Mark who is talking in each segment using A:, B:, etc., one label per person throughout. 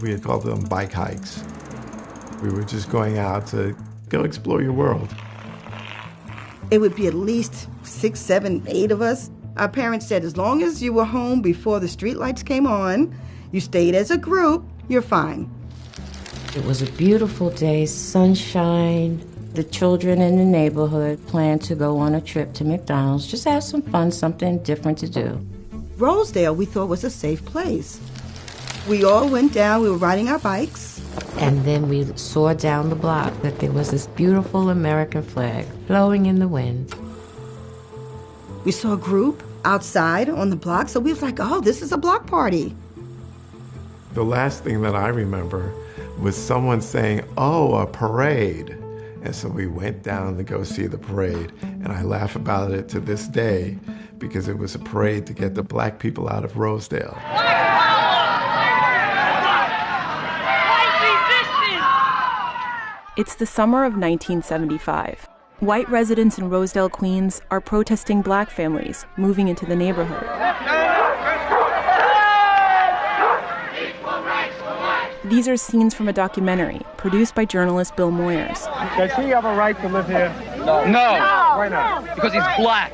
A: We had called them bike hikes. We were just going out to go explore your world.
B: It would be at least 6, 7, 8 of us. Our parents said as long as you were home before the streetlights came on, you stayed as a group, you're fine.
C: It was a beautiful day, sunshine. The children in the neighborhood planned to go on a trip to McDonald's, just have some fun, something different to do.
B: Rosedale, we thought, was a safe place. We all went down, we were riding our bikes.
C: And then we saw down the block that there was this beautiful American flag blowing in the wind.
B: We saw a group outside on the block, so we was like, oh, this is a block party.
A: The last thing that I remember was someone saying, oh, a parade. And so we went down to go see the parade, and I laugh about it to this day because it was a parade to get the black people out of Rosedale.
D: It's the summer of 1975. White residents in Rosedale, Queens are protesting black families moving into the neighborhood. These are scenes from a documentary produced by journalist Bill Moyers.
E: Does he have a right to live here?
F: No.
E: Why not?
F: Because he's black.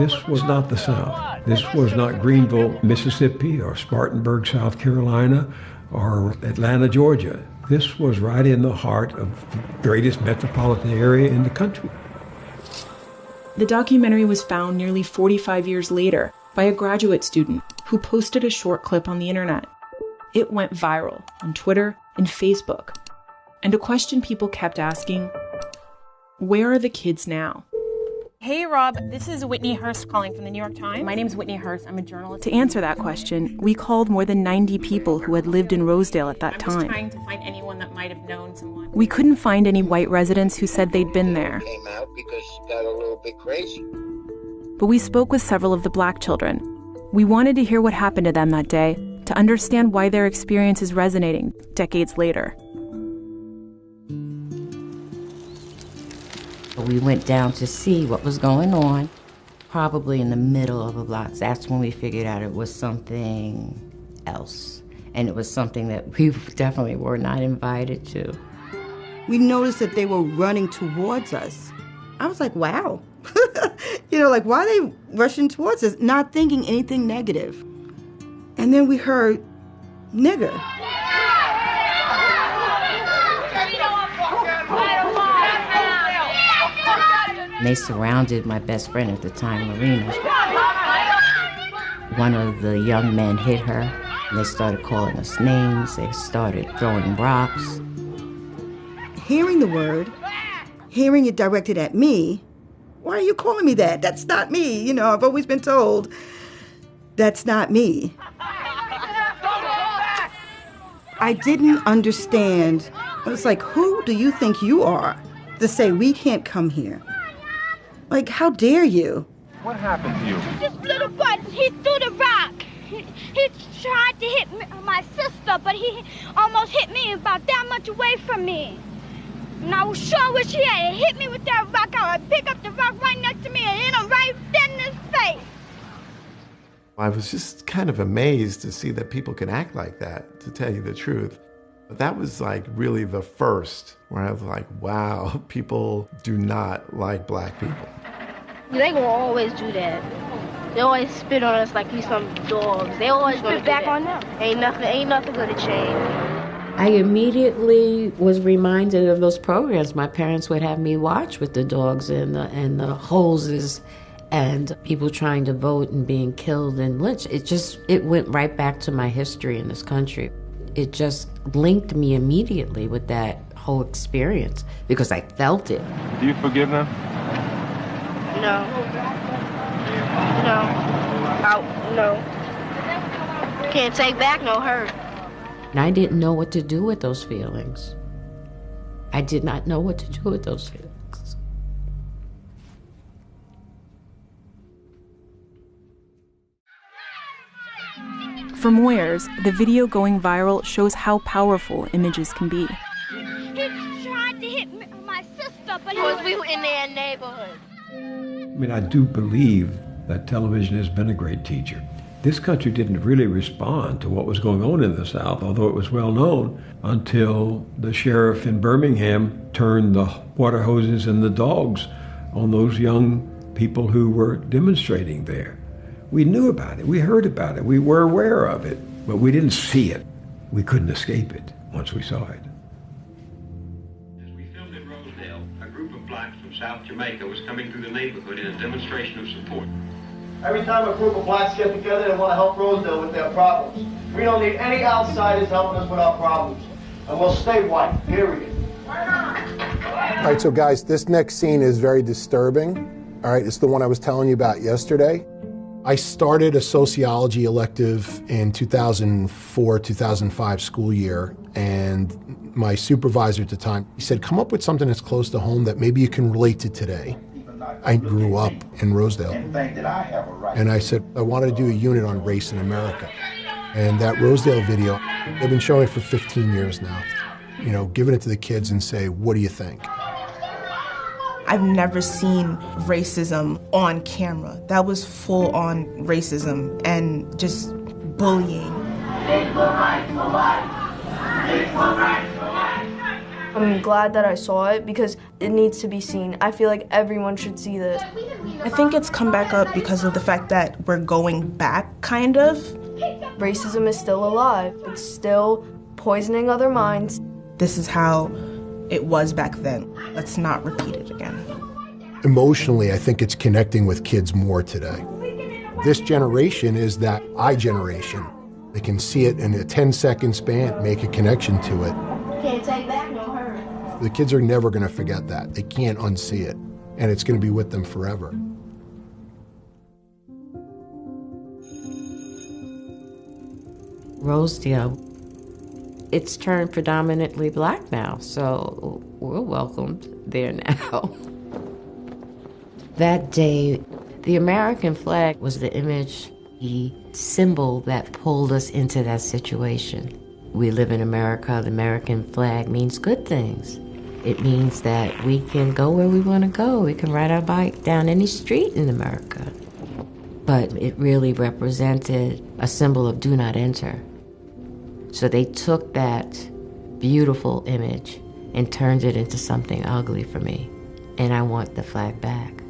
G: This was not the South. This was not Greenville, Mississippi, or Spartanburg, South Carolina, or Atlanta, Georgia. This was right in the heart of the greatest metropolitan area in the country.
D: The documentary was found nearly 45 years later by a graduate student who posted a short clip on the internet. It went viral on Twitter and Facebook. And a question people kept asking, where are the kids now?
H: Hey, Rob, this is Whitney Hearst calling from the New York Times. My name's Whitney Hearst. I'm a journalist.
D: To answer that question, we called more than 90 people who had lived in Rosedale at that time.
H: I was trying to find anyone that might have known someone.
D: We couldn't find any white residents who said they'd been there.
I: Came out because she got a little bit crazy.
D: But we spoke with several of the black children. We wanted to hear what happened to them that day, to understand why their experience is resonating decades later.
C: We went down to see what was going on, probably in the middle of the blocks. That's when we figured out it was something else. And it was something that we definitely were not invited to.
B: We noticed that they were running towards us. I was like, wow. Like, why are they rushing towards us, not thinking anything negative? And then we heard, nigger.
C: They surrounded my best friend at the time, Marina. One of the young men hit her, and they started calling us names. They started throwing rocks.
B: Hearing the word, hearing it directed at me, why are you calling me that? That's not me. I've always been told, that's not me. I didn't understand. I was like, who do you think you are to say we can't come here? Like, how dare you?
E: What happened to you?
J: This little boy, he threw the rock. He tried to hit my sister, but he almost hit me about that much away from me. And I was sure wish he had hit me with that rock. I would pick up the rock right next to me and hit him right dead in his face.
A: I was just kind of amazed to see that people can act like that, to tell you the truth. But that was like really the first where I was like, wow, people do not like black people.
K: They gonna always do that. They always spit on us like we some dogs. They always gonna spit back on them. Ain't nothing gonna change.
C: I immediately was reminded of those programs my parents would have me watch with the dogs and the hoses and people trying to vote and being killed and lynched. It went right back to my history in this country. It just linked me immediately with that whole experience because I felt it.
E: Do you forgive them?
K: No. No. Can't take back no hurt.
C: And I didn't know what to do with those feelings. I did not know what to do with those feelings.
D: For Moyers, the video going viral shows how powerful images can be.
J: He tried to hit my sister, but
K: we were in their neighborhood.
G: I do believe that television has been a great teacher. This country didn't really respond to what was going on in the South, although it was well known, until the sheriff in Birmingham turned the water hoses and the dogs on those young people who were demonstrating there. We knew about it, we heard about it, we were aware of it, but we didn't see it. We couldn't escape it once we saw it.
F: As we filmed in Rosedale, a group of blacks from South Jamaica was coming through the neighborhood in a demonstration of support.
L: Every time a group of blacks get together, they want to help Rosedale with their problems. We don't need any outsiders helping us with our problems. And we'll stay white, period.
M: All right, so guys, this next scene is very disturbing. All right, it's the one I was telling you about yesterday. I started a sociology elective in 2004-2005 school year, and my supervisor at the time, he said, come up with something that's close to home that maybe you can relate to today. I grew up in Rosedale, and I said, I wanted to do a unit on race in America. And that Rosedale video, they've been showing it for 15 years now. You know, giving it to the kids and say, what do you think?
N: I've never seen racism on camera. That was full-on racism and just bullying.
K: I'm glad that I saw it because it needs to be seen. I feel like everyone should see this.
N: I think it's come back up because of the fact that we're going back, kind of.
K: Racism is still alive. It's still poisoning other minds.
N: This is how it was back then. Let's not repeat it again.
M: Emotionally, I think it's connecting with kids more today. This generation is that I generation. They can see it in a 10-second span, make a connection to it.
K: Can't take back no hurt.
M: The kids are never going to forget that. They can't unsee it, and it's going to be with them forever.
C: Rosedale, it's turned predominantly black now, so we're welcomed there now. That day, the American flag was the image, the symbol that pulled us into that situation. We live in America. The American flag means good things. It means that we can go where we want to go. We can ride our bike down any street in America. But it really represented a symbol of do not enter. So they took that beautiful image and turned it into something ugly for me. And I want the flag back.